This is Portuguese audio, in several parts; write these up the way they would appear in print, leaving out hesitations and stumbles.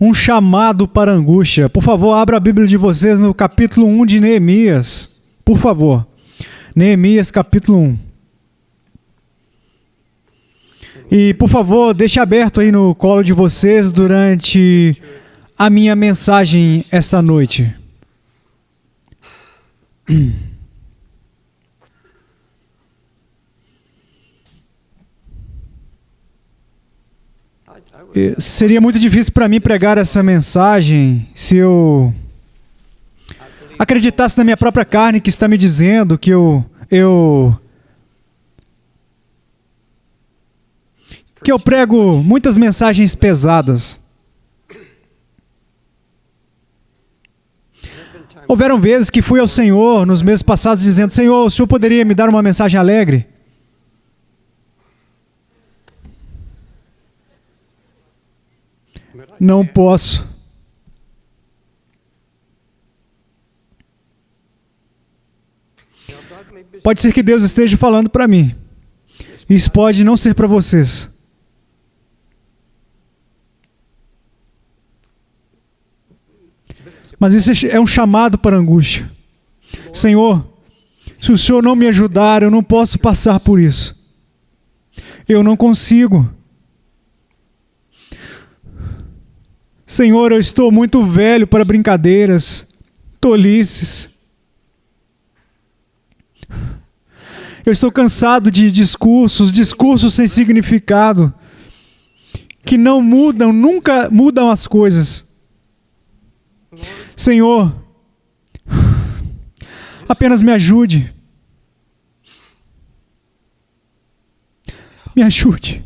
Um chamado para a angústia. Por favor, abra a Bíblia de vocês no capítulo 1 de Neemias. Por favor. Neemias, capítulo 1. E, por favor, deixe aberto aí no colo de vocês durante a minha mensagem esta noite. Seria muito difícil para mim pregar essa mensagem se eu acreditasse na minha própria carne que está me dizendo que eu prego muitas mensagens pesadas. Houveram vezes que fui ao Senhor nos meses passados dizendo: Senhor, o Senhor poderia me dar uma mensagem alegre? Não posso. Pode ser que Deus esteja falando para mim. Isso pode não ser para vocês. Mas isso é um chamado para a angústia. Senhor, se o Senhor não me ajudar, eu não posso passar por isso. Eu não consigo. Senhor, eu estou muito velho para brincadeiras, tolices. Eu estou cansado de discursos sem significado, que não mudam, nunca mudam as coisas. Senhor, apenas me ajude. Me ajude.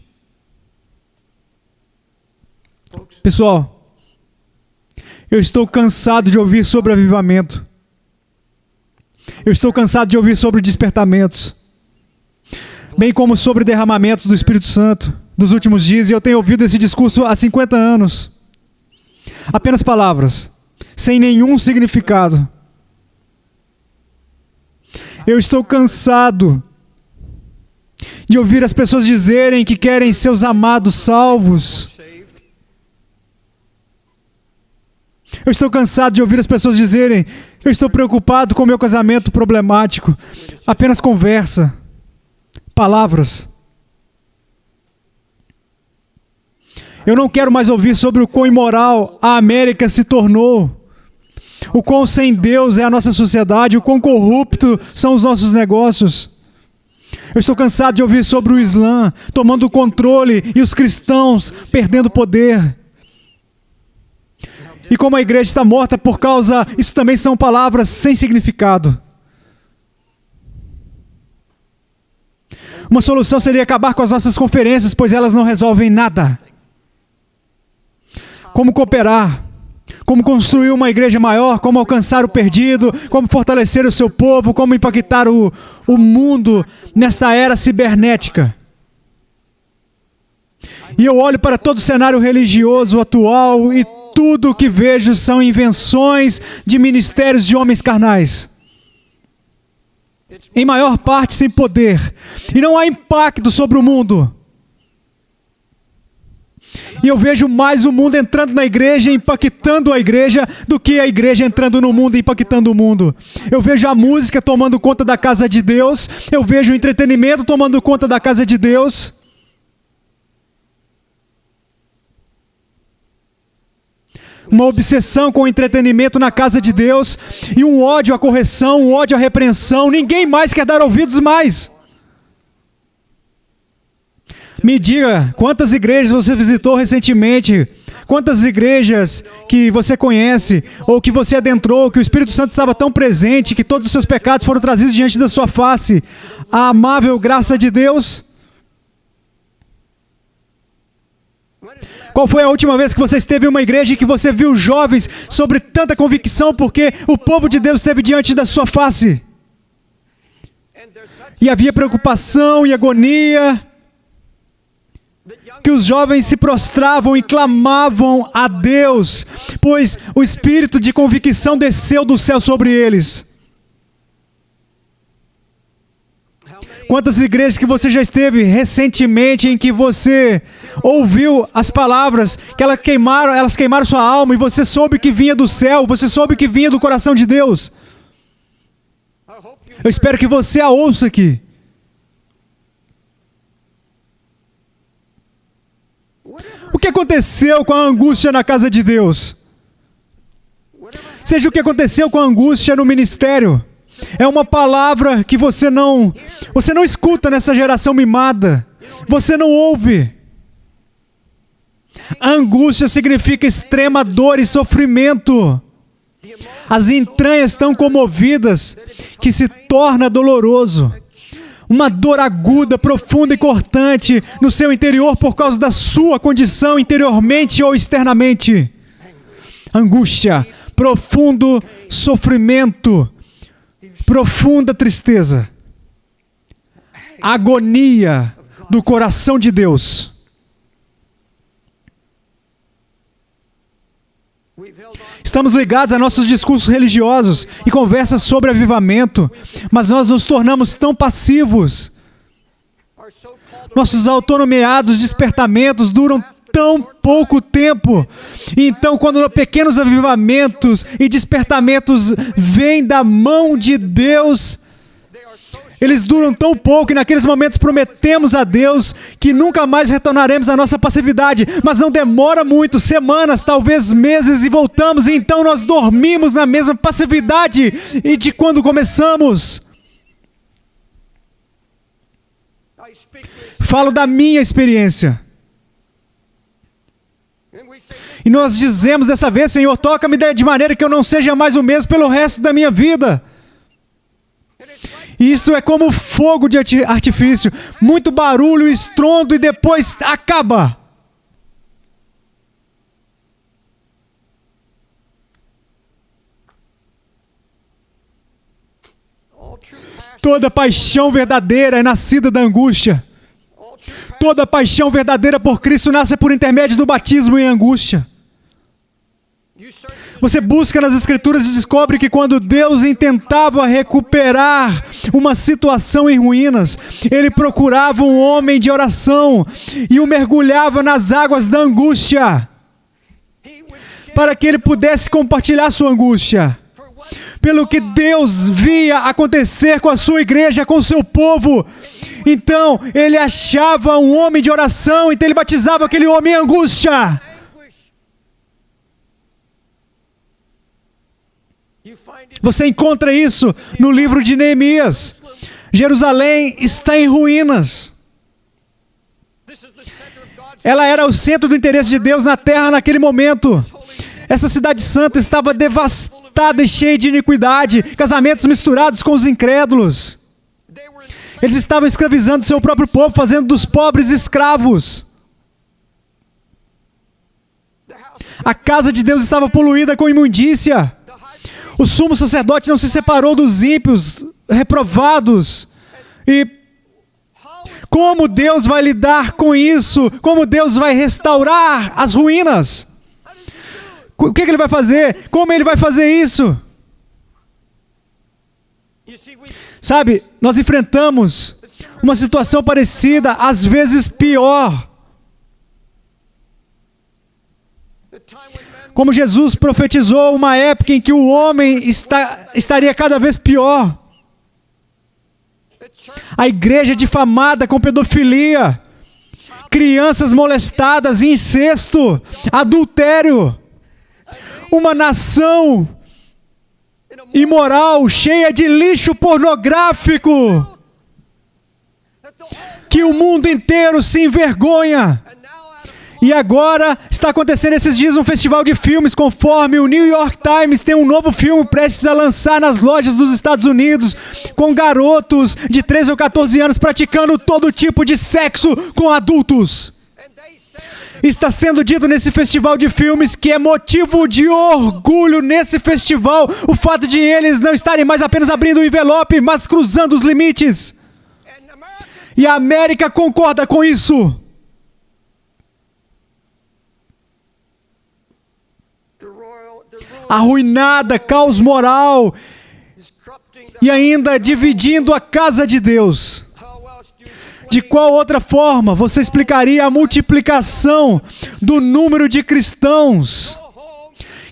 Pessoal, eu estou cansado de ouvir sobre avivamento. Eu estou cansado de ouvir sobre despertamentos, bem como sobre derramamentos do Espírito Santo dos últimos dias, e eu tenho ouvido esse discurso há 50 anos. Apenas palavras, sem nenhum significado. Eu estou cansado de ouvir as pessoas dizerem que querem seus amados salvos. Eu estou cansado de ouvir as pessoas dizerem: eu estou preocupado com o meu casamento problemático. Apenas conversa, palavras. Eu não quero mais ouvir sobre o quão imoral a América se tornou, o quão sem Deus é a nossa sociedade, o quão corrupto são os nossos negócios. Eu estou cansado de ouvir sobre o Islã tomando o controle e os cristãos perdendo poder. E como a igreja está morta por causa... Isso também são palavras sem significado. Uma solução seria acabar com as nossas conferências, pois elas não resolvem nada. Como cooperar? Como construir uma igreja maior? Como alcançar o perdido? Como fortalecer o seu povo? Como impactar o mundo nesta era cibernética? E eu olho para todo o cenário religioso atual e tudo o que vejo são invenções de ministérios de homens carnais. Em maior parte sem poder. E não há impacto sobre o mundo. E eu vejo mais o mundo entrando na igreja e impactando a igreja do que a igreja entrando no mundo e impactando o mundo. Eu vejo a música tomando conta da casa de Deus. Eu vejo o entretenimento tomando conta da casa de Deus. Uma obsessão com o entretenimento na casa de Deus e um ódio à correção, um ódio à repreensão. Ninguém mais quer dar ouvidos mais. Me diga, quantas igrejas você visitou recentemente? Quantas igrejas que você conhece ou que você adentrou, que o Espírito Santo estava tão presente, que todos os seus pecados foram trazidos diante da sua face? A amável graça de Deus? Qual foi a última vez que você esteve em uma igreja e que você viu jovens sobre tanta convicção porque o povo de Deus esteve diante da sua face? E havia preocupação e agonia, que os jovens se prostravam e clamavam a Deus, pois o espírito de convicção desceu do céu sobre eles. Quantas igrejas que você já esteve recentemente em que você ouviu as palavras, que elas queimaram sua alma e você soube que vinha do céu, você soube que vinha do coração de Deus. Eu espero que você a ouça aqui. O que aconteceu com a angústia na casa de Deus? Seja o que aconteceu com a angústia no ministério, é uma palavra que você não escuta nessa geração mimada. Você não ouve. A angústia significa extrema dor e sofrimento. As entranhas tão comovidas que se torna doloroso. Uma dor aguda, profunda e cortante no seu interior por causa da sua condição interiormente ou externamente. Angústia, profundo sofrimento, profunda tristeza, agonia do coração de Deus. Estamos ligados a nossos discursos religiosos e conversas sobre avivamento, mas nós nos tornamos tão passivos. Nossos autonomeados despertamentos duram tão pouco tempo. Então, quando pequenos avivamentos e despertamentos vêm da mão de Deus, eles duram tão pouco e naqueles momentos prometemos a Deus que nunca mais retornaremos à nossa passividade, mas não demora muito, semanas, talvez meses, e voltamos, e então nós dormimos na mesma passividade e de quando começamos. Falo da minha experiência. E nós dizemos dessa vez: Senhor, toca-me de maneira que eu não seja mais o mesmo pelo resto da minha vida. E isso é como fogo de artifício. Muito barulho, estrondo e depois acaba. Toda paixão verdadeira é nascida da angústia. Toda paixão verdadeira por Cristo nasce por intermédio do batismo em angústia. Você busca nas Escrituras e descobre que quando Deus intentava recuperar uma situação em ruínas, Ele procurava um homem de oração e o mergulhava nas águas da angústia, para que ele pudesse compartilhar sua angústia. Pelo que Deus via acontecer com a sua igreja, com o seu povo. Então, ele achava um homem de oração, então ele batizava aquele homem em angústia. Você encontra isso no livro de Neemias. Jerusalém está em ruínas. Ela era o centro do interesse de Deus na terra naquele momento. Essa cidade santa estava devastada e cheia de iniquidade, casamentos misturados com os incrédulos. Eles estavam escravizando seu próprio povo, fazendo dos pobres escravos. A casa de Deus estava poluída com imundícia. O sumo sacerdote não se separou dos ímpios, reprovados. E como Deus vai lidar com isso? Como Deus vai restaurar as ruínas? O que Ele vai fazer? Como Ele vai fazer isso? Sabe, nós enfrentamos uma situação parecida, às vezes pior. Como Jesus profetizou uma época em que o homem estaria cada vez pior. A igreja difamada com pedofilia, crianças molestadas, incesto, adultério. Uma nação imoral, cheia de lixo pornográfico, que o mundo inteiro se envergonha. E agora está acontecendo esses dias um festival de filmes, conforme o New York Times tem um novo filme prestes a lançar nas lojas dos Estados Unidos, com garotos de 13 ou 14 anos praticando todo tipo de sexo com adultos. Está sendo dito nesse festival de filmes que é motivo de orgulho nesse festival o fato de eles não estarem mais apenas abrindo o envelope, mas cruzando os limites. E a América concorda com isso. Arruinada, caos moral e ainda dividindo a casa de Deus. De qual outra forma você explicaria a multiplicação do número de cristãos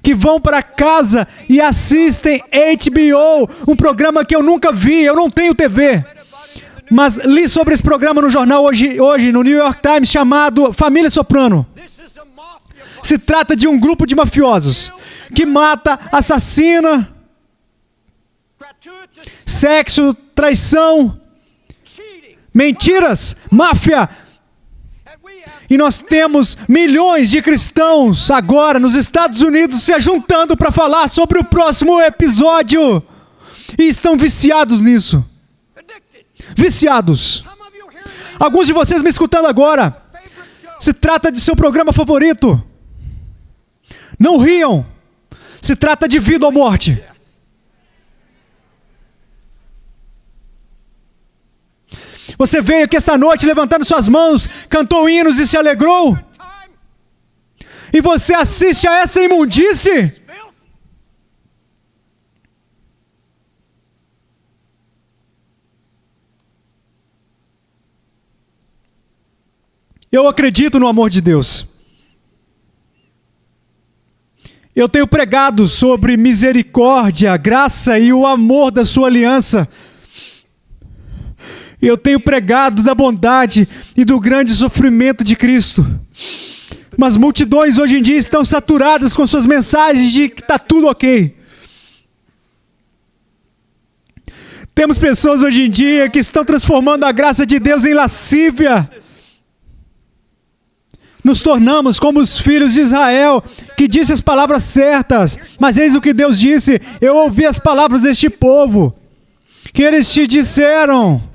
que vão para casa e assistem HBO, um programa que eu nunca vi, eu não tenho TV, mas li sobre esse programa no jornal hoje no New York Times, chamado Família Soprano. Se trata de um grupo de mafiosos que mata, assassina, sexo, traição, mentiras, máfia. E nós temos milhões de cristãos agora nos Estados Unidos se juntando para falar sobre o próximo episódio. E estão viciados nisso. Viciados. Alguns de vocês me escutando agora, se trata de seu programa favorito. Não riam. Se trata de vida ou morte. Você veio aqui esta noite levantando suas mãos, cantou hinos e se alegrou? E você assiste a essa imundície? Eu acredito no amor de Deus. Eu tenho pregado sobre misericórdia, graça e o amor da sua aliança. Eu tenho pregado da bondade e do grande sofrimento de Cristo. Mas multidões hoje em dia estão saturadas com suas mensagens de que está tudo ok. Temos pessoas hoje em dia que estão transformando a graça de Deus em lascívia. Nos tornamos como os filhos de Israel, que disse as palavras certas. Mas eis o que Deus disse: eu ouvi as palavras deste povo, que eles te disseram.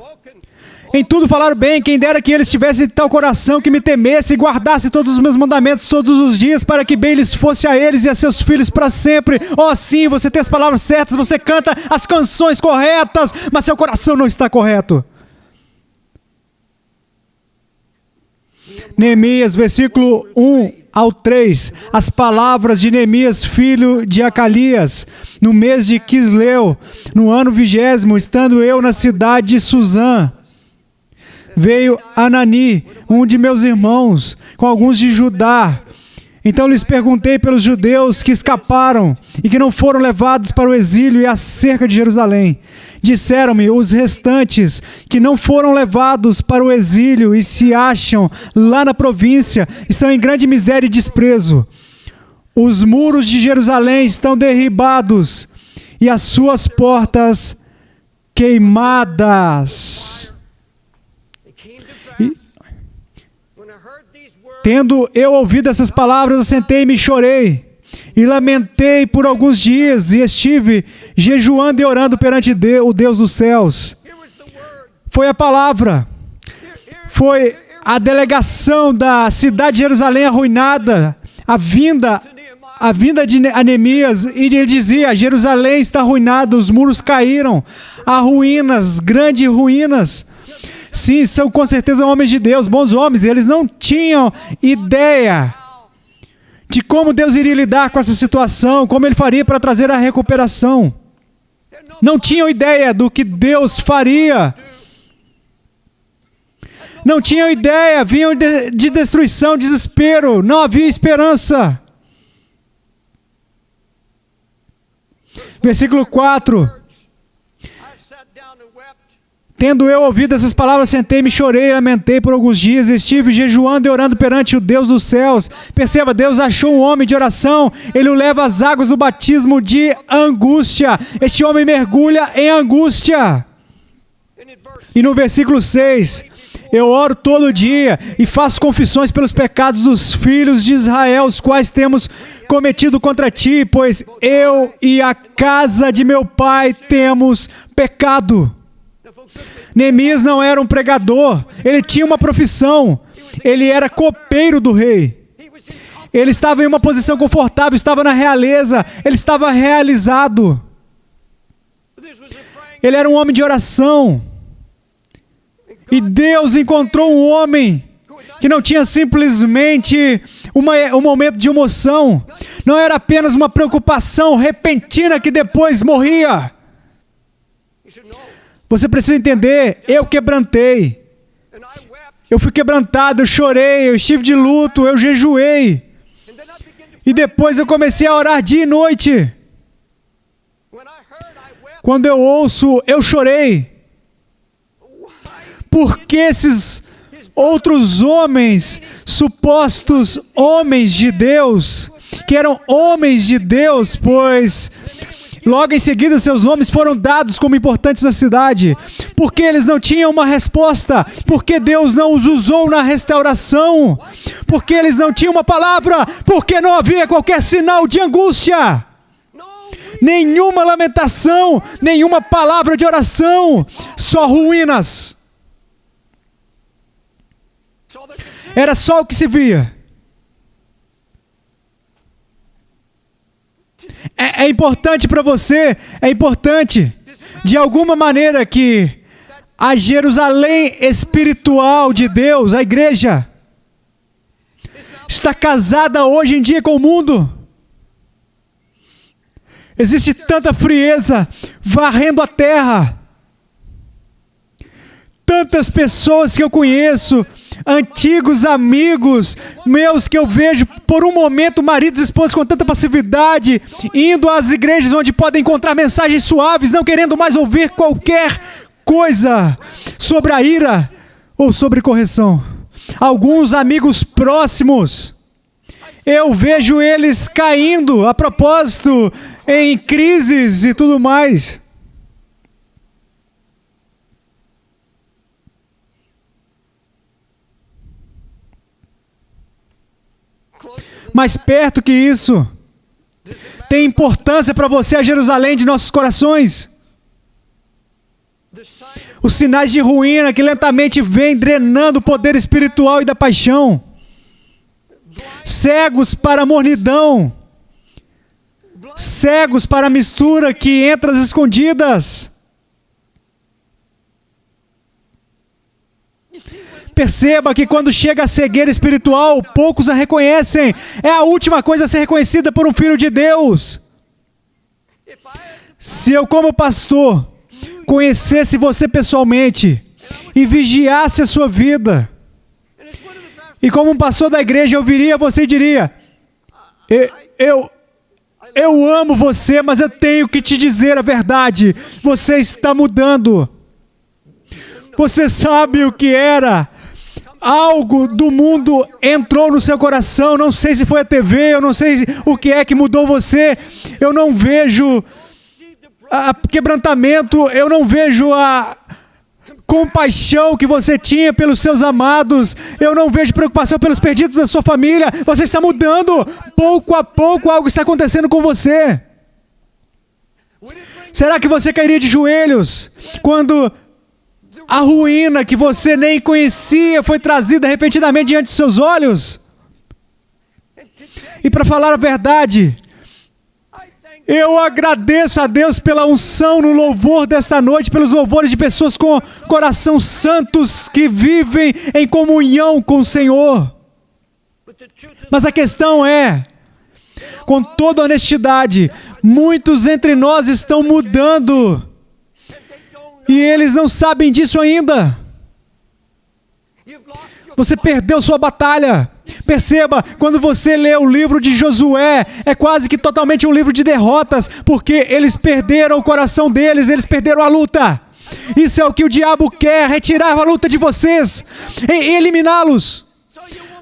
Em tudo falaram bem, quem dera que eles tivessem tal coração que me temesse e guardasse todos os meus mandamentos todos os dias, para que bem lhes fosse a eles e a seus filhos para sempre. Oh sim, você tem as palavras certas, você canta as canções corretas, mas seu coração não está correto. Neemias, versículo 1 ao 3, as palavras de Neemias, filho de Acalias, no mês de Quisleu, no ano 20º, estando eu na cidade de Suzã, veio Anani, um de meus irmãos, com alguns de Judá. Então lhes perguntei pelos judeus que escaparam e que não foram levados para o exílio e acerca de Jerusalém. Disseram-me os restantes que não foram levados para o exílio e se acham lá na província, estão em grande miséria e desprezo. Os muros de Jerusalém estão derribados e as suas portas queimadas. Tendo eu ouvido essas palavras, eu sentei-me e chorei, e lamentei por alguns dias, e estive jejuando e orando perante o Deus dos céus. Foi a palavra, foi a delegação da cidade de Jerusalém arruinada, a vinda de Neemias, e ele dizia: Jerusalém está arruinada, os muros caíram, há ruínas, grandes ruínas. Sim, são com certeza homens de Deus, bons homens. Eles não tinham ideia de como Deus iria lidar com essa situação, como Ele faria para trazer a recuperação. Não tinham ideia do que Deus faria. Não tinham ideia, vinham de destruição, desespero, não havia esperança. Versículo 4. Tendo eu ouvido essas palavras, sentei-me, chorei e lamentei por alguns dias, estive jejuando e orando perante o Deus dos céus. Perceba, Deus achou um homem de oração, Ele o leva às águas do batismo de angústia. Este homem mergulha em angústia. E no versículo 6, eu oro todo dia e faço confissões pelos pecados dos filhos de Israel, os quais temos cometido contra ti, pois eu e a casa de meu pai temos pecado. Neemias não era um pregador, ele tinha uma profissão, ele era copeiro do rei. Ele estava em uma posição confortável, estava na realeza, ele estava realizado. Ele era um homem de oração. E Deus encontrou um homem que não tinha simplesmente um momento de emoção, não era apenas uma preocupação repentina que depois morria. Você precisa entender, eu quebrantei Eu fui quebrantado, eu chorei, eu estive de luto, eu jejuei. E depois eu comecei a orar dia e noite. Quando eu ouço, eu chorei. Porque esses outros homens, supostos homens de Deus, que eram homens de Deus, pois logo em seguida seus nomes foram dados como importantes na cidade, porque eles não tinham uma resposta, porque Deus não os usou na restauração, porque eles não tinham uma palavra, porque não havia qualquer sinal de angústia, nenhuma lamentação, nenhuma palavra de oração, só ruínas. Era só o que se via. É importante para você, é importante, de alguma maneira, que a Jerusalém espiritual de Deus, a igreja, está casada hoje em dia com o mundo. Existe tanta frieza varrendo a terra. Tantas pessoas que eu conheço, antigos amigos meus que eu vejo por um momento, maridos e esposas com tanta passividade, indo às igrejas onde podem encontrar mensagens suaves, não querendo mais ouvir qualquer coisa sobre a ira ou sobre correção. Alguns amigos próximos, eu vejo eles caindo a propósito em crises e tudo mais. Mais perto que isso, tem importância para você a Jerusalém de nossos corações. Os sinais de ruína que lentamente vêm drenando o poder espiritual e da paixão. Cegos para a mornidão. Cegos para a mistura que entra às escondidas. Perceba que quando chega a cegueira espiritual, poucos a reconhecem. É a última coisa a ser reconhecida por um filho de Deus. Se eu, como pastor, conhecesse você pessoalmente e vigiasse a sua vida, e como um pastor da igreja eu viria a você e diria: eu amo você, mas eu tenho que te dizer a verdade. Você está mudando. Você sabe o que era. Algo do mundo entrou no seu coração. Não sei se foi a TV, eu não sei o que é que mudou você. Eu não vejo quebrantamento, eu não vejo a compaixão que você tinha pelos seus amados, eu não vejo preocupação pelos perdidos da sua família. Você está mudando. Pouco a pouco algo está acontecendo com você. Será que você cairia de joelhos quando a ruína que você nem conhecia foi trazida repentinamente diante de seus olhos? E para falar a verdade, eu agradeço a Deus pela unção no louvor desta noite, pelos louvores de pessoas com coração santos que vivem em comunhão com o Senhor. Mas a questão é, com toda honestidade, muitos entre nós estão mudando. E eles não sabem disso ainda. Você perdeu sua batalha. Perceba, quando você lê o livro de Josué, é quase que totalmente um livro de derrotas, porque eles perderam o coração deles, eles perderam a luta. Isso é o que o diabo quer, retirar a luta de vocês, e eliminá-los,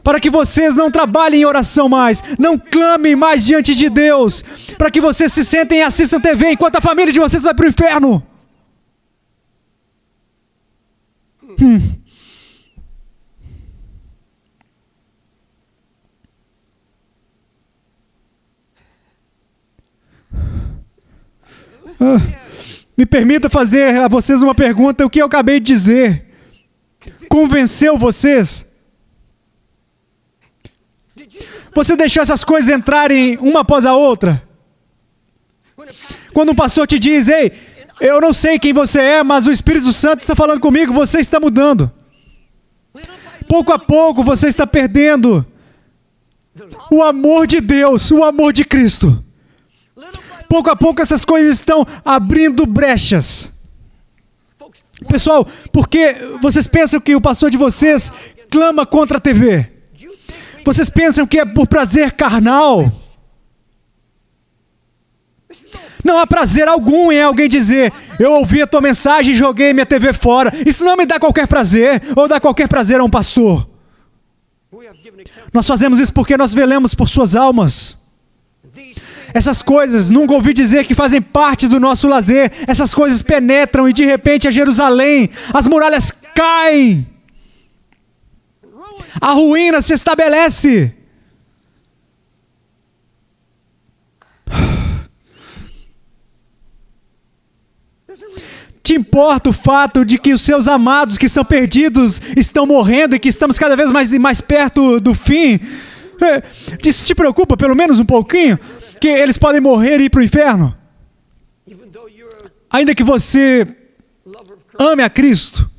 para que vocês não trabalhem em oração mais, não clamem mais diante de Deus, para que vocês se sentem e assistam TV, enquanto a família de vocês vai para o inferno. Me permita fazer a vocês uma pergunta. O que eu acabei de dizer convenceu vocês? Você deixou essas coisas entrarem uma após a outra? Quando um pastor te diz: ei, eu não sei quem você é, mas o Espírito Santo está falando comigo, você está mudando. Pouco a pouco você está perdendo o amor de Deus, o amor de Cristo. Pouco a pouco essas coisas estão abrindo brechas. Pessoal, por que vocês pensam que o pastor de vocês clama contra a TV? Vocês pensam que é por prazer carnal? Não há prazer algum em alguém dizer: eu ouvi a tua mensagem e joguei minha TV fora. Isso não me dá qualquer prazer, ou dá qualquer prazer a um pastor. Nós fazemos isso porque nós velamos por suas almas. Essas coisas, nunca ouvi dizer que fazem parte do nosso lazer. Essas coisas penetram e de repente a Jerusalém, as muralhas caem. A ruína se estabelece. Te importa o fato de que os seus amados que estão perdidos estão morrendo e que estamos cada vez mais perto do fim? Isso te preocupa pelo menos um pouquinho? Que eles podem morrer e ir para o inferno? Ainda que você ame a Cristo.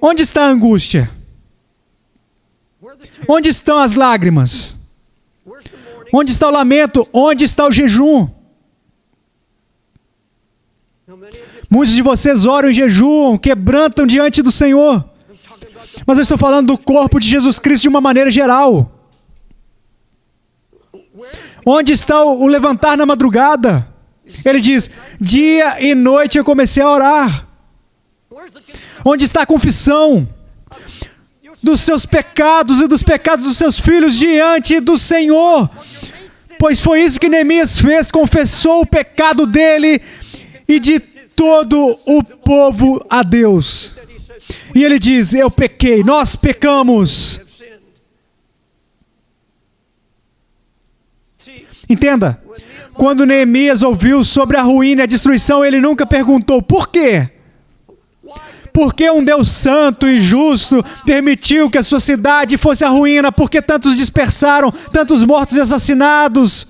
Onde está a angústia? Onde estão as lágrimas? Onde está o lamento? Onde está o jejum? Muitos de vocês oram em jejum, quebrantam diante do Senhor. Mas eu estou falando do corpo de Jesus Cristo de uma maneira geral. Onde está o levantar na madrugada? Ele diz: dia e noite eu comecei a orar. Onde está a confissão dos seus pecados e dos pecados dos seus filhos diante do Senhor? Pois foi isso que Neemias fez, confessou o pecado dele e de todo o povo a Deus. E ele diz: eu pequei, nós pecamos. Entenda, quando Neemias ouviu sobre a ruína e a destruição, ele nunca perguntou por quê. Por que um Deus santo e justo permitiu que a sua cidade fosse a ruína? Por que tantos dispersaram, tantos mortos e assassinados?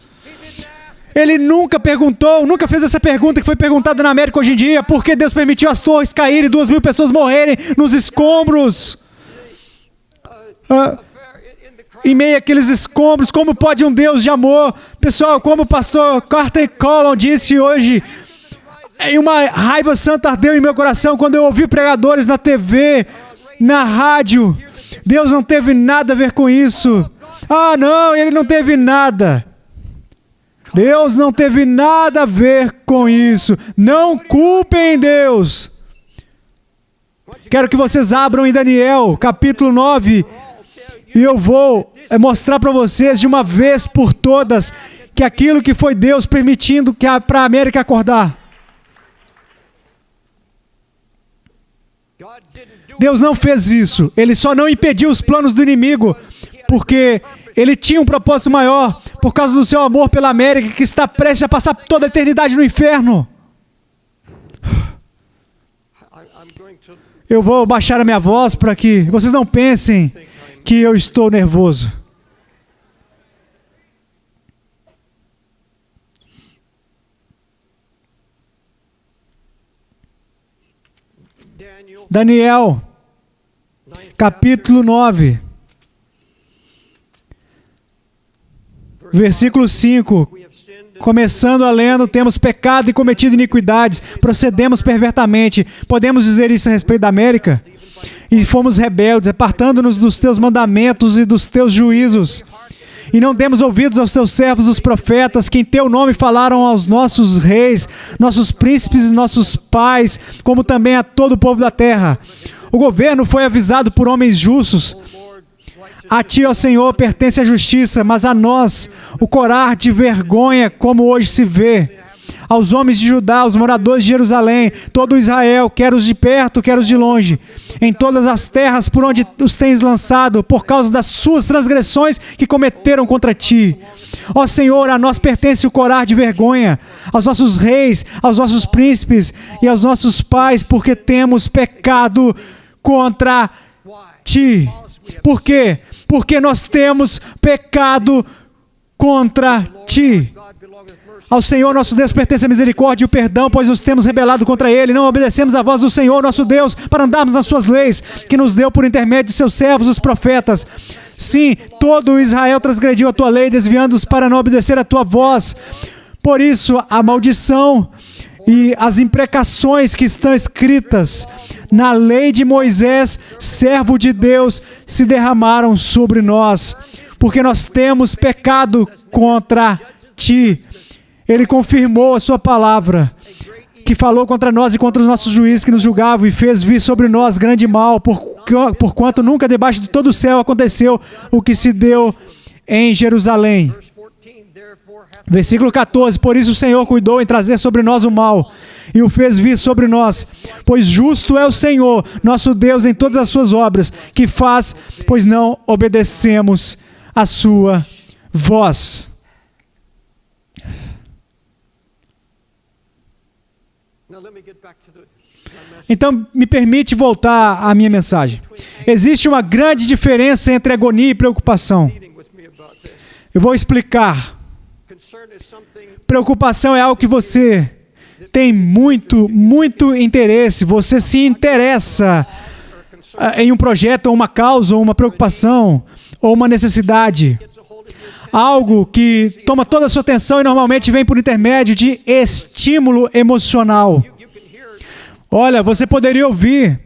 Ele nunca perguntou, nunca fez essa pergunta que foi perguntada na América hoje em dia: por que Deus permitiu as torres caírem e 2.000 pessoas morrerem nos escombros? Em meio àqueles escombros, como pode um Deus de amor? Pessoal, como o pastor Carter Collon disse hoje, uma raiva santa ardeu em meu coração quando eu ouvi pregadores na TV, na rádio. Deus não teve nada a ver com isso. Ah, não, ele não teve nada. Deus não teve nada a ver com isso. Não culpem Deus. Quero que vocês abram em Daniel, capítulo 9, e eu vou mostrar para vocês de uma vez por todas que aquilo que foi Deus permitindo para a América acordar. Deus não fez isso. Ele só não impediu os planos do inimigo, porque ele tinha um propósito maior, por causa do seu amor pela América, que está prestes a passar toda a eternidade no inferno. Eu vou baixar a minha voz para que vocês não pensem que eu estou nervoso. Daniel, capítulo 9, versículo 5. Começando a lendo: temos pecado e cometido iniquidades, procedemos pervertamente. Podemos dizer isso a respeito da América? E fomos rebeldes, apartando-nos dos teus mandamentos e dos teus juízos. E não demos ouvidos aos teus servos, os profetas, que em teu nome falaram aos nossos reis, nossos príncipes e nossos pais, como também a todo o povo da terra. O governo foi avisado por homens justos. A ti, ó Senhor, pertence a justiça, mas a nós o corar de vergonha, como hoje se vê. Aos homens de Judá, aos moradores de Jerusalém, todo Israel, quer os de perto, quer os de longe, em todas as terras por onde os tens lançado, por causa das suas transgressões que cometeram contra ti. Ó Senhor, a nós pertence o corar de vergonha, aos nossos reis, aos nossos príncipes e aos nossos pais, porque temos pecado contra ti. Por quê? Porque nós temos pecado contra ti. Ao Senhor nosso Deus pertence a misericórdia e o perdão, pois nos temos rebelado contra Ele. Não obedecemos a voz do Senhor nosso Deus para andarmos nas suas leis, que nos deu por intermédio de seus servos, os profetas. Sim, todo Israel transgrediu a tua lei, desviando-os para não obedecer a tua voz. Por isso, a maldição E as imprecações que estão escritas na lei de Moisés, servo de Deus, se derramaram sobre nós, porque nós temos pecado contra ti. Ele confirmou a sua palavra, que falou contra nós e contra os nossos juízes que nos julgavam, e fez vir sobre nós grande mal, porquanto nunca debaixo de todo o céu aconteceu o que se deu em Jerusalém. Versículo 14, por isso o Senhor cuidou em trazer sobre nós o mal, e o fez vir sobre nós, pois justo é o Senhor, nosso Deus, em todas as suas obras, que faz, pois não obedecemos a sua voz. Então, me permite voltar à minha mensagem. Existe uma grande diferença entre agonia e preocupação. Eu vou explicar. Preocupação é algo que você tem muito interesse. Você se interessa em um projeto, ou uma causa, ou uma preocupação, ou uma necessidade. Algo que toma toda a sua atenção e normalmente vem por intermédio de estímulo emocional. Olha, você poderia ouvir,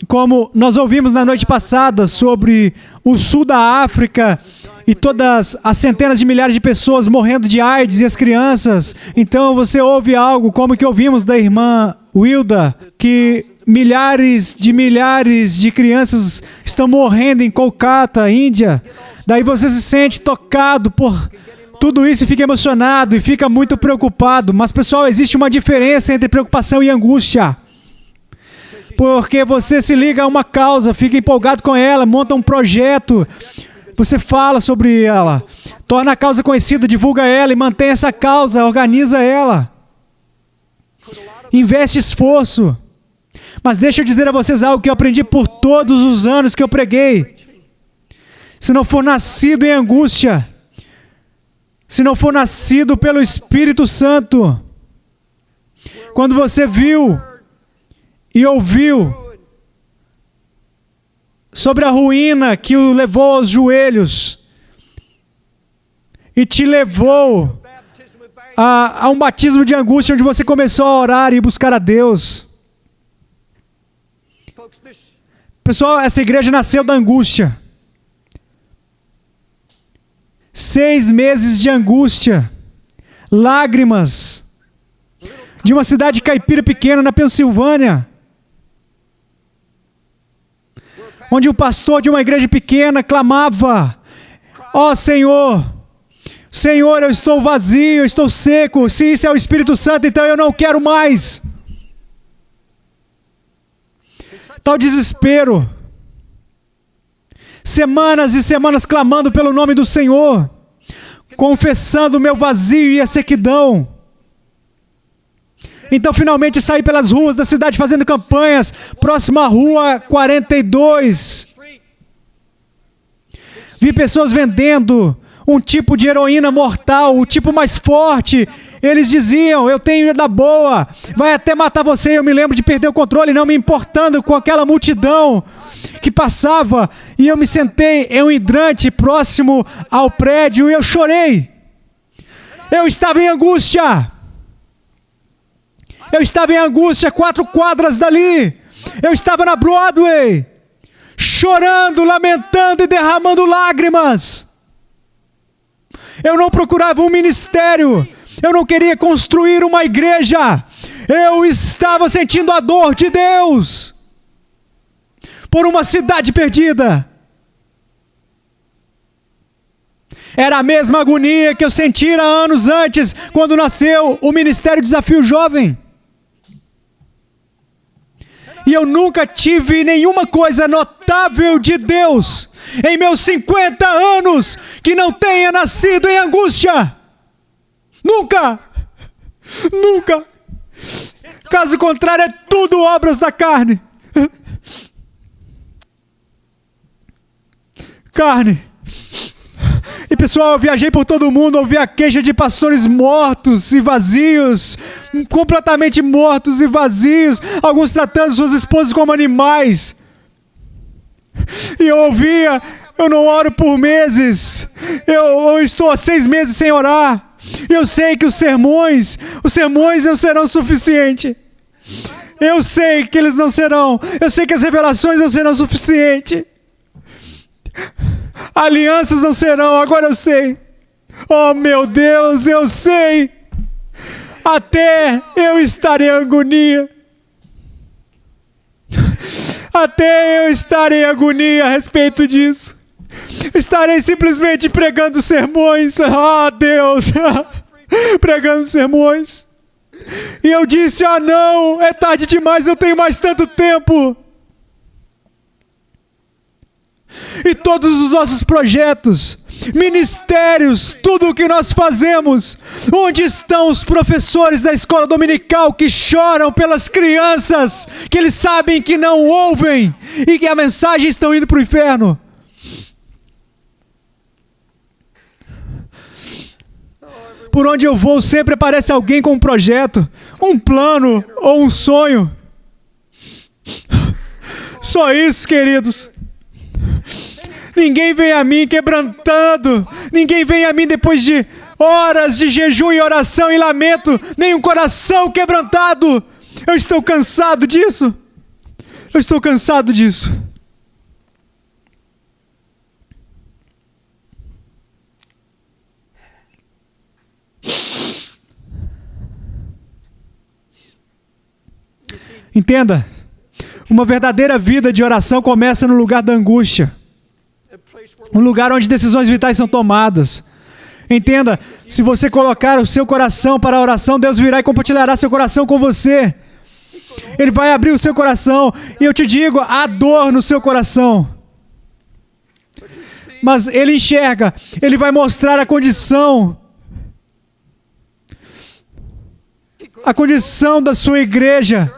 como nós ouvimos na noite passada, sobre o sul da África e todas as centenas de milhares de pessoas morrendo de AIDS e as crianças. Então você ouve algo como que ouvimos da irmã Wilda, que milhares de crianças estão morrendo em Kolkata, Índia. Daí você se sente tocado por tudo isso e fica emocionado e fica muito preocupado. Mas, pessoal, existe uma diferença entre preocupação e angústia. Porque você se liga a uma causa, fica empolgado com ela, monta um projeto, você fala sobre ela, torna a causa conhecida, divulga ela e mantém essa causa, organiza ela. Investe esforço. Mas deixa eu dizer a vocês algo que eu aprendi por todos os anos que eu preguei. Se não for nascido em angústia, se não for nascido pelo Espírito Santo, quando você viu e ouviu sobre a ruína que o levou aos joelhos e te levou a um batismo de angústia, onde você começou a orar e buscar a Deus. Pessoal, essa igreja nasceu da angústia. 6 meses de angústia, lágrimas, de uma cidade caipira pequena na Pensilvânia, onde um pastor de uma igreja pequena clamava: ó Senhor, Senhor, eu estou vazio, eu estou seco, se isso é o Espírito Santo, então eu não quero mais. Tal desespero. Semanas e semanas clamando pelo nome do Senhor, confessando o meu vazio e a sequidão. Então finalmente saí pelas ruas da cidade fazendo campanhas, próximo à rua 42. Vi pessoas vendendo um tipo de heroína mortal, o tipo mais forte. Eles diziam: eu tenho da boa, vai até matar você. Eu me lembro de perder o controle, não me importando com aquela multidão que passava, e eu me sentei em um hidrante próximo ao prédio e eu chorei. Eu estava em angústia. Eu estava em angústia 4 quadras dali. Eu estava na Broadway, chorando, lamentando e derramando lágrimas. Eu não procurava um ministério. Eu não queria construir uma igreja. Eu estava sentindo a dor de Deus por uma cidade perdida. Era a mesma agonia que eu sentira anos antes, quando nasceu o Ministério Desafio Jovem. E eu nunca tive nenhuma coisa notável de Deus em meus 50 anos que não tenha nascido em angústia. Nunca! Nunca! Caso contrário, é tudo obras da carne. Carne. E pessoal, eu viajei por todo mundo, ouvi a queixa de pastores mortos e vazios, completamente mortos e vazios, alguns tratando suas esposas como animais. E eu ouvia: eu não oro por meses, eu estou há 6 meses sem orar. Eu sei que os sermões não serão suficientes. Eu sei que eles não serão. Eu sei que as revelações não serão suficientes. Alianças não serão, agora eu sei. Oh meu Deus, eu sei. Até eu estar em agonia. Até eu estar em agonia a respeito disso. Estarei simplesmente pregando sermões. Ah, Deus. Pregando sermões. E eu disse, não, é tarde demais, não tenho mais tanto tempo. E todos os nossos projetos, ministérios, tudo o que nós fazemos, onde estão os professores da escola dominical que choram pelas crianças, que eles sabem que não ouvem e que a mensagem estão indo para o inferno? Por onde eu vou, sempre aparece alguém com um projeto, um plano ou um sonho. Só isso, queridos. Ninguém vem a mim quebrantando. Ninguém vem a mim depois de horas de jejum e oração e lamento. Nem um coração quebrantado. Eu estou cansado disso. Eu estou cansado disso. Entenda, uma verdadeira vida de oração começa no lugar da angústia. Um lugar onde decisões vitais são tomadas. Entenda, se você colocar o seu coração para a oração, Deus virá e compartilhará seu coração com você. Ele vai abrir o seu coração. E eu te digo, há dor no seu coração. Mas Ele enxerga, Ele vai mostrar a condição da sua igreja.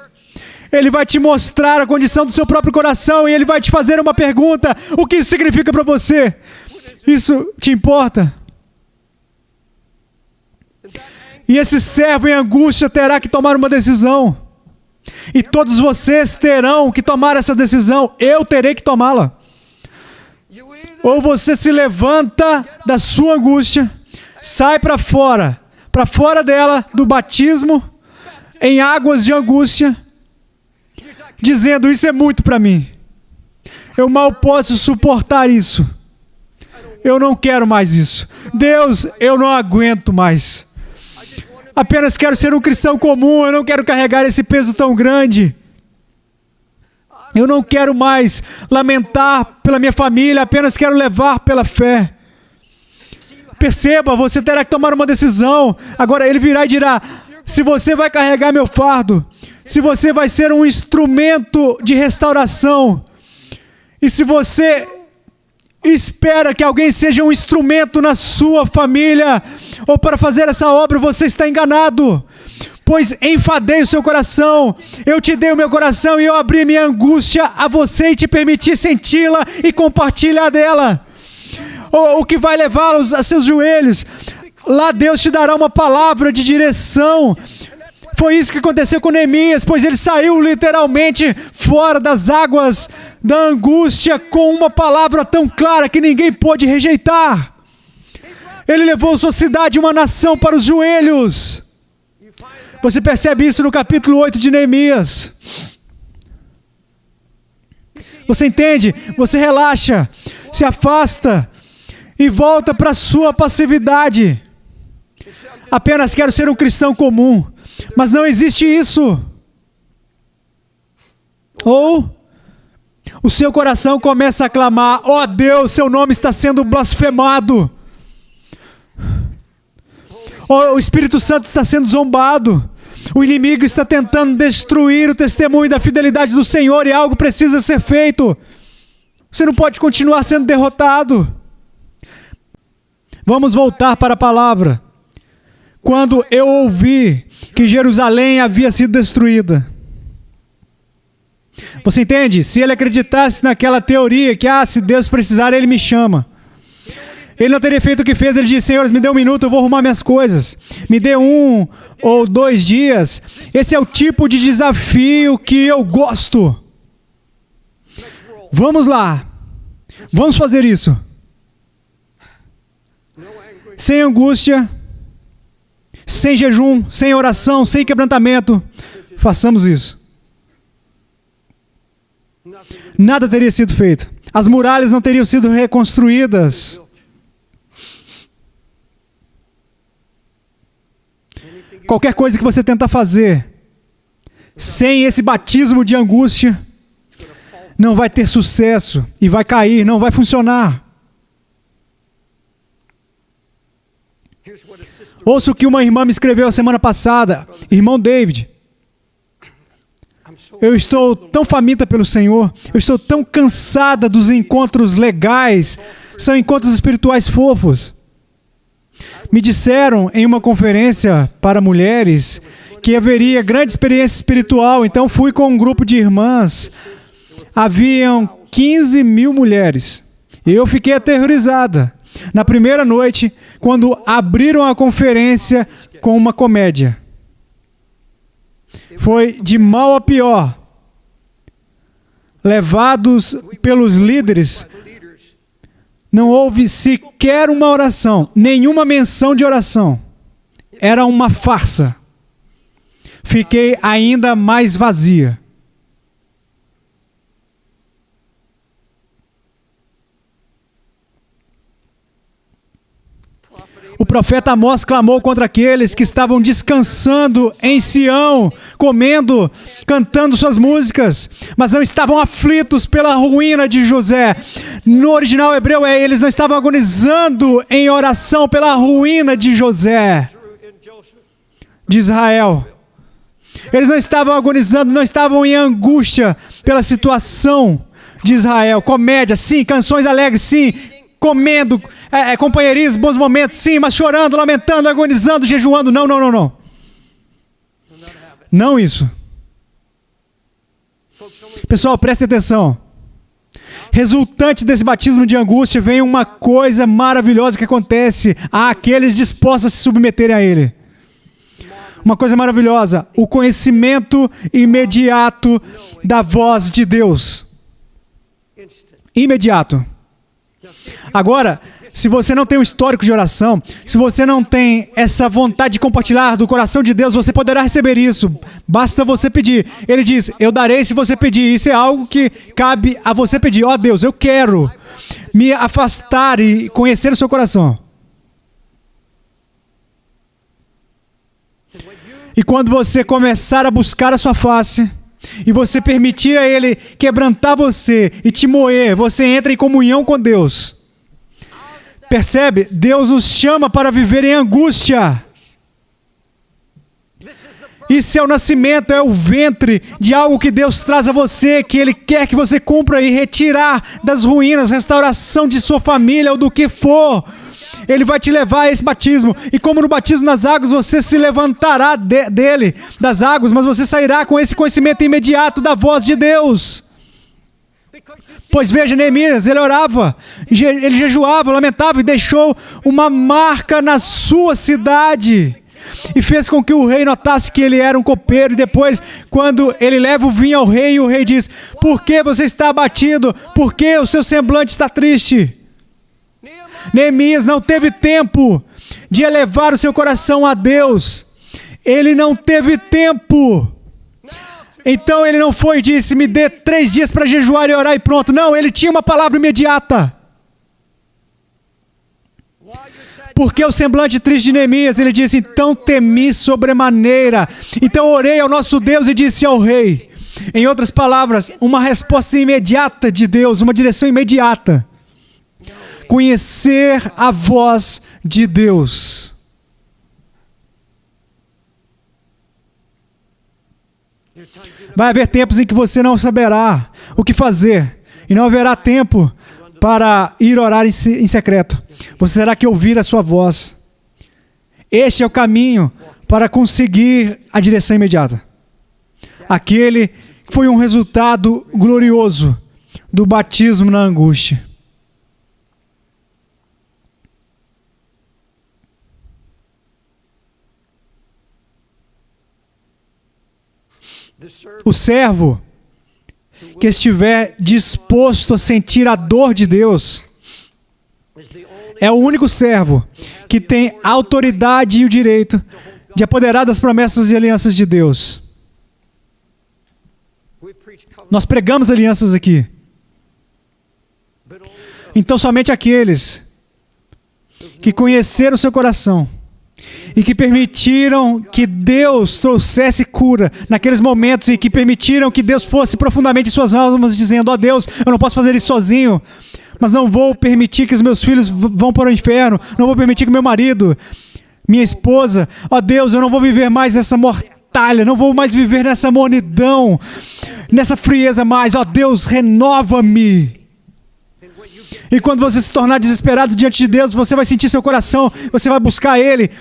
Ele vai te mostrar a condição do seu próprio coração e Ele vai te fazer uma pergunta. O que isso significa para você? Isso te importa? E esse servo em angústia terá que tomar uma decisão. E todos vocês terão que tomar essa decisão. Eu terei que tomá-la. Ou você se levanta da sua angústia, sai para fora dela, do batismo, em águas de angústia, dizendo, isso é muito para mim. Eu mal posso suportar isso. Eu não quero mais isso. Deus, eu não aguento mais. Apenas quero ser um cristão comum, eu não quero carregar esse peso tão grande. Eu não quero mais lamentar pela minha família, apenas quero levar pela fé. Perceba, você terá que tomar uma decisão. Agora Ele virá e dirá, se você vai carregar meu fardo, se você vai ser um instrumento de restauração, e se você espera que alguém seja um instrumento na sua família, ou para fazer essa obra, você está enganado. Pois enfadei o seu coração, eu te dei o meu coração e eu abri minha angústia a você e te permiti senti-la e compartilhar dela. O que vai levá-los a seus joelhos. Lá Deus te dará uma palavra de direção. Foi isso que aconteceu com Neemias, pois ele saiu literalmente fora das águas da angústia com uma palavra tão clara que ninguém pôde rejeitar. Ele levou sua cidade, uma nação, para os joelhos. Você percebe isso no capítulo 8 de Neemias. Você entende? Você relaxa, se afasta e volta para a sua passividade. Apenas quero ser um cristão comum. Mas não existe isso. Ou o seu coração começa a clamar, ó Deus, seu nome está sendo blasfemado. O Espírito Santo está sendo zombado. O inimigo está tentando destruir o testemunho da fidelidade do Senhor e algo precisa ser feito. Você não pode continuar sendo derrotado. Vamos voltar para a palavra. Quando eu ouvi que Jerusalém havia sido destruída. Você entende? Se ele acreditasse naquela teoria que, se Deus precisar, Ele me chama. Ele não teria feito o que fez. Ele disse, Senhor, me dê um minuto, eu vou arrumar minhas coisas. Me dê 1 ou 2 dias. Esse é o tipo de desafio que eu gosto. Vamos lá. Vamos fazer isso. Sem angústia, sem jejum, sem oração, sem quebrantamento, façamos isso. Nada teria sido feito. As muralhas não teriam sido reconstruídas. Qualquer coisa que você tentar fazer sem esse batismo de angústia não vai ter sucesso e vai cair, não vai funcionar. Ouça o que uma irmã me escreveu a semana passada, irmão David. Eu estou tão faminta pelo Senhor, eu estou tão cansada dos encontros legais, são encontros espirituais fofos. Me disseram em uma conferência para mulheres que haveria grande experiência espiritual, então fui com um grupo de irmãs. Haviam 15 mil mulheres. E eu fiquei aterrorizada. Na primeira noite, quando abriram a conferência com uma comédia. Foi de mal a pior. Levados pelos líderes, não houve sequer uma oração, nenhuma menção de oração. Era uma farsa. Fiquei ainda mais vazia. O profeta Amós clamou contra aqueles que estavam descansando em Sião, comendo, cantando suas músicas, mas não estavam aflitos pela ruína de José. No original hebreu eles não estavam agonizando em oração pela ruína de José, de Israel. Eles não estavam agonizando, não estavam em angústia pela situação de Israel. Comédia, sim, canções alegres, sim, comendo, companheirismo, bons momentos, sim, mas chorando, lamentando, agonizando, jejuando. Não. Não isso. Pessoal, prestem atenção. Resultante desse batismo de angústia vem uma coisa maravilhosa que acontece àqueles dispostos a se submeterem a ele. Uma coisa maravilhosa, o conhecimento imediato da voz de Deus. Imediato. Agora, se você não tem um histórico de oração, se você não tem essa vontade de compartilhar do coração de Deus, você poderá receber isso. Basta você pedir. Ele diz, eu darei se você pedir. Isso é algo que cabe a você pedir. Ó Deus, eu quero me afastar e conhecer o seu coração. E quando você começar a buscar a sua face, e você permitir a Ele quebrantar você e te moer, você entra em comunhão com Deus. Percebe? Deus nos chama para viver em angústia. Isso é o nascimento, é o ventre de algo que Deus traz a você, que Ele quer que você cumpra e retirar das ruínas, restauração de sua família ou do que for. Ele vai te levar a esse batismo. E como no batismo nas águas, você se levantará dele, das águas, mas você sairá com esse conhecimento imediato da voz de Deus. Pois veja, Neemias, ele orava, ele jejuava, lamentava e deixou uma marca na sua cidade. E fez com que o rei notasse que ele era um copeiro. E depois, quando ele leva o vinho ao rei, o rei diz, por que você está abatido? Por que o seu semblante está triste? Neemias não teve tempo de elevar o seu coração a Deus. Ele não teve tempo. Então ele não foi e disse, me dê 3 dias para jejuar e orar e pronto. Não, ele tinha uma palavra imediata. Porque o semblante triste de Neemias, ele disse, então temi sobremaneira. Então orei ao nosso Deus e disse ao rei. Em outras palavras, uma resposta imediata de Deus, uma direção imediata. Conhecer a voz de Deus. Vai haver tempos em que você não saberá o que fazer. E não haverá tempo para ir orar em secreto. Você terá que ouvir a sua voz. Este é o caminho para conseguir a direção imediata. Aquele que foi um resultado glorioso do batismo na angústia. O servo que estiver disposto a sentir a dor de Deus é o único servo que tem a autoridade e o direito de apoderar das promessas e alianças de Deus. Nós pregamos alianças aqui. Então somente aqueles que conheceram o seu coração e que permitiram que Deus trouxesse cura naqueles momentos e que permitiram que Deus fosse profundamente em suas almas, dizendo: ó Deus, eu não posso fazer isso sozinho, mas não vou permitir que os meus filhos vão para o inferno, não vou permitir que meu marido, minha esposa, ó Deus, eu não vou viver mais nessa mortalha, não vou mais viver nessa mornidão, nessa frieza mais, ó Deus, renova-me. E quando você se tornar desesperado diante de Deus, você vai sentir seu coração, você vai buscar Ele.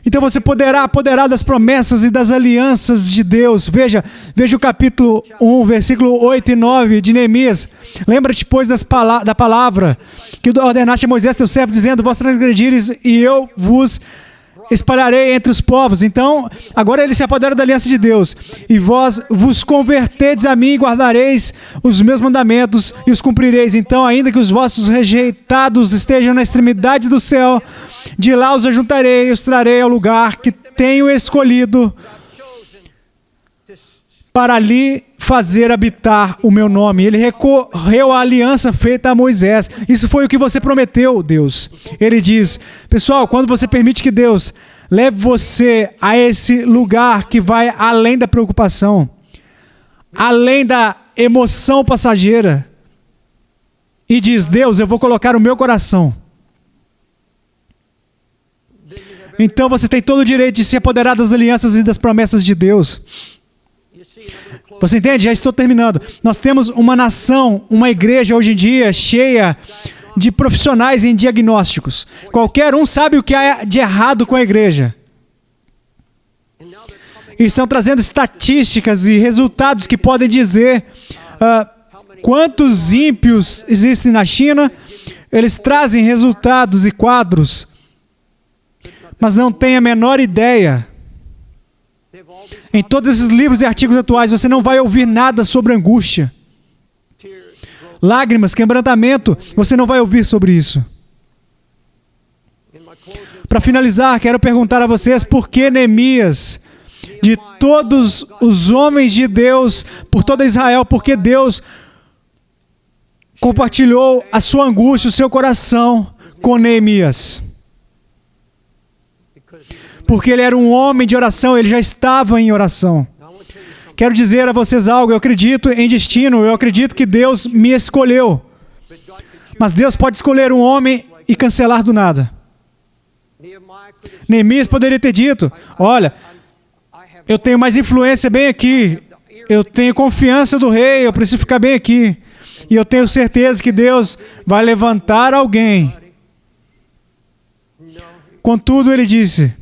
Então você poderá apoderar das promessas e das alianças de Deus. Veja o capítulo 1, versículo 8 e 9 de Neemias. Lembra-te, pois, da palavra que ordenaste a Moisés, teu servo, dizendo: vós transgredires e eu vos espalharei entre os povos. Então, agora ele se apodera da aliança de Deus. E vós vos convertedes a mim e guardareis os meus mandamentos e os cumprireis. Então, ainda que os vossos rejeitados estejam na extremidade do céu, de lá os ajuntarei e os trarei ao lugar que tenho escolhido para ali fazer habitar o meu nome. Ele recorreu à aliança feita a Moisés. Isso foi o que você prometeu, Deus. Ele diz: pessoal, quando você permite que Deus leve você a esse lugar que vai além da preocupação, além da emoção passageira, e diz: Deus, eu vou colocar o meu coração. Então você tem todo o direito de se apoderar das alianças e das promessas de Deus. Você entende? Já estou terminando. Nós temos uma nação, uma igreja hoje em dia cheia de profissionais em diagnósticos. Qualquer um sabe o que há de errado com a igreja. E estão trazendo estatísticas e resultados que podem dizer quantos ímpios existem na China. Eles trazem resultados e quadros, mas não têm a menor ideia. Em todos esses livros e artigos atuais, você não vai ouvir nada sobre angústia. Lágrimas, quebrantamento, você não vai ouvir sobre isso. Para finalizar, quero perguntar a vocês por que Neemias, de todos os homens de Deus, por toda Israel, por que Deus compartilhou a sua angústia, o seu coração com Neemias? Porque ele era um homem de oração, ele já estava em oração. Quero dizer a vocês algo: eu acredito em destino, eu acredito que Deus me escolheu. Mas Deus pode escolher um homem e cancelar do nada. Neemias poderia ter dito: olha, eu tenho mais influência bem aqui, eu tenho confiança do rei, eu preciso ficar bem aqui. E eu tenho certeza que Deus vai levantar alguém. Contudo, ele disse: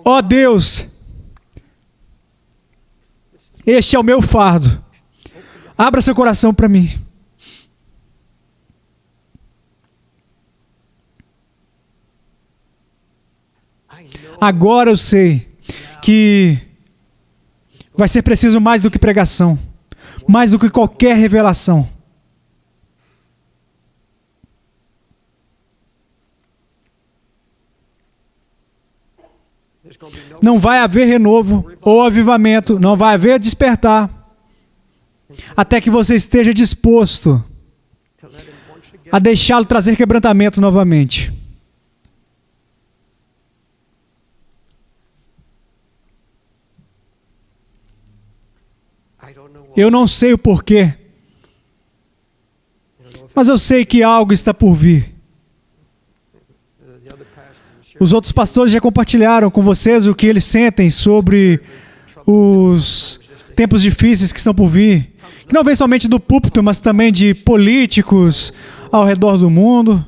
ó Deus, este é o meu fardo. Abra seu coração para mim. Agora eu sei que vai ser preciso mais do que pregação, mais do que qualquer revelação. Não vai haver renovo ou avivamento, não vai haver despertar, até que você esteja disposto a deixá-lo trazer quebrantamento novamente. Eu não sei o porquê, mas eu sei que algo está por vir. Os outros pastores já compartilharam com vocês o que eles sentem sobre os tempos difíceis que estão por vir, que não vem somente do púlpito, mas também de políticos ao redor do mundo.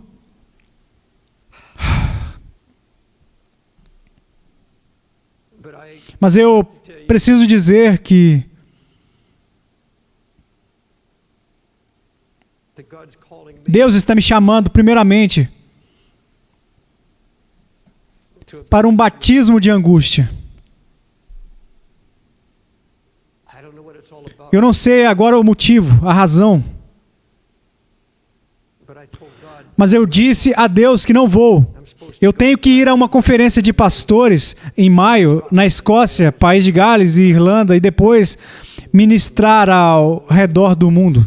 Mas eu preciso dizer que Deus está me chamando primeiramente para um batismo de angústia. Eu não sei agora o motivo, a razão, Mas eu disse a Deus que não vou. Eu tenho que ir a uma conferência de pastores em maio, na Escócia, País de Gales e Irlanda, e depois ministrar ao redor do mundo.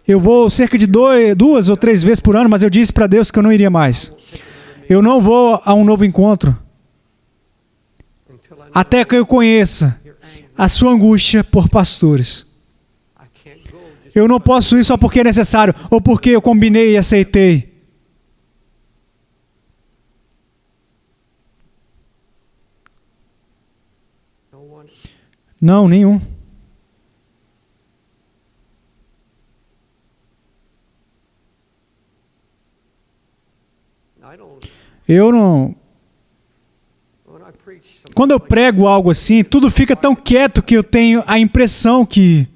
Eu vou cerca de 2 ou 3 vezes por ano, mas eu disse para Deus que eu não iria mais. Eu não vou a um novo encontro até que eu conheça a sua angústia por pastores. Eu não posso ir só porque é necessário, ou porque eu combinei e aceitei. Não, nenhum. Eu não... Quando eu prego algo assim, tudo fica tão quieto que eu tenho a impressão que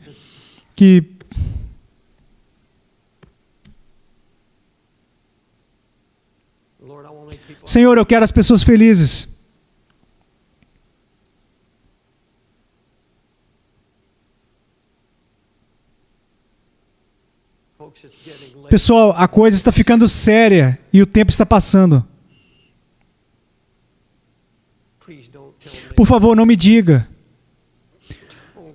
Senhor, eu quero as pessoas felizes. Pessoal, a coisa está ficando séria e o tempo está passando. Por favor, não me diga.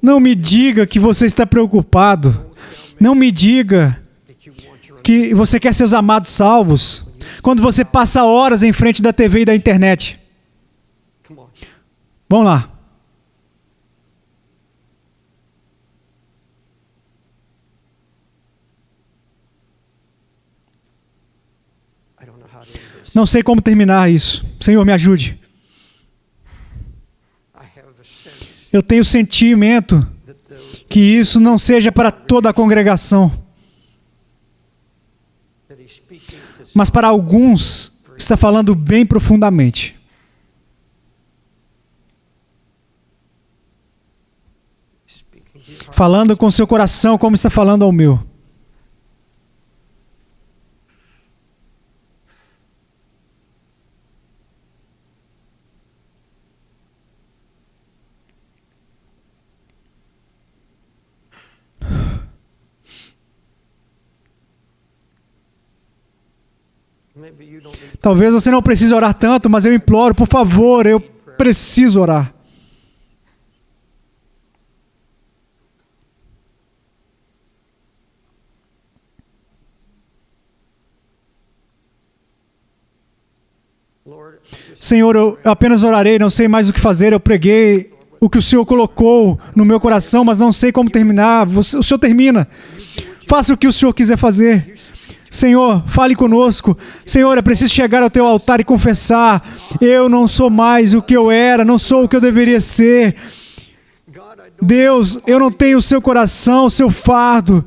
Não me diga que você está preocupado. Não me diga que você quer seus amados salvos quando você passa horas em frente da TV e da internet. Vamos lá. Não sei como terminar isso. Senhor, me ajude. Eu tenho o sentimento que isso não seja para toda a congregação, mas para alguns está falando bem profundamente. Falando com seu coração como está falando ao meu. Talvez você não precise orar tanto, mas eu imploro, por favor, eu preciso orar. Senhor, eu apenas orarei, não sei mais o que fazer, eu preguei o que o Senhor colocou no meu coração, mas não sei como terminar. O Senhor termina. Faça o que o Senhor quiser fazer. Senhor, fale conosco. Senhor, é preciso chegar ao teu altar e confessar: eu não sou mais o que eu era, não sou o que eu deveria ser. Deus, eu não tenho o seu coração, o seu fardo.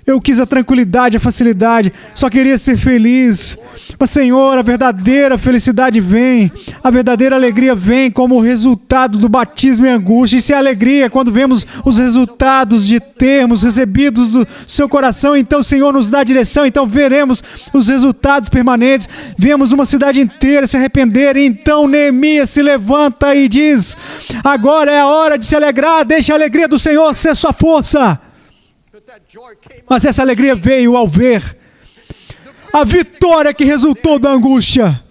Eu quis a tranquilidade, a facilidade, só queria ser feliz. Mas, Senhor, a verdadeira felicidade vem, a verdadeira alegria vem como resultado do batismo em angústia. Isso é alegria quando vemos os resultados de termos recebidos do seu coração. Então, Senhor, nos dá direção, então veremos os resultados permanentes. Vemos uma cidade inteira se arrepender. E então Neemias se levanta e diz: agora é a hora de se alegrar, deixe a alegria do Senhor ser sua força. Mas essa alegria veio ao ver a vitória que resultou da angústia.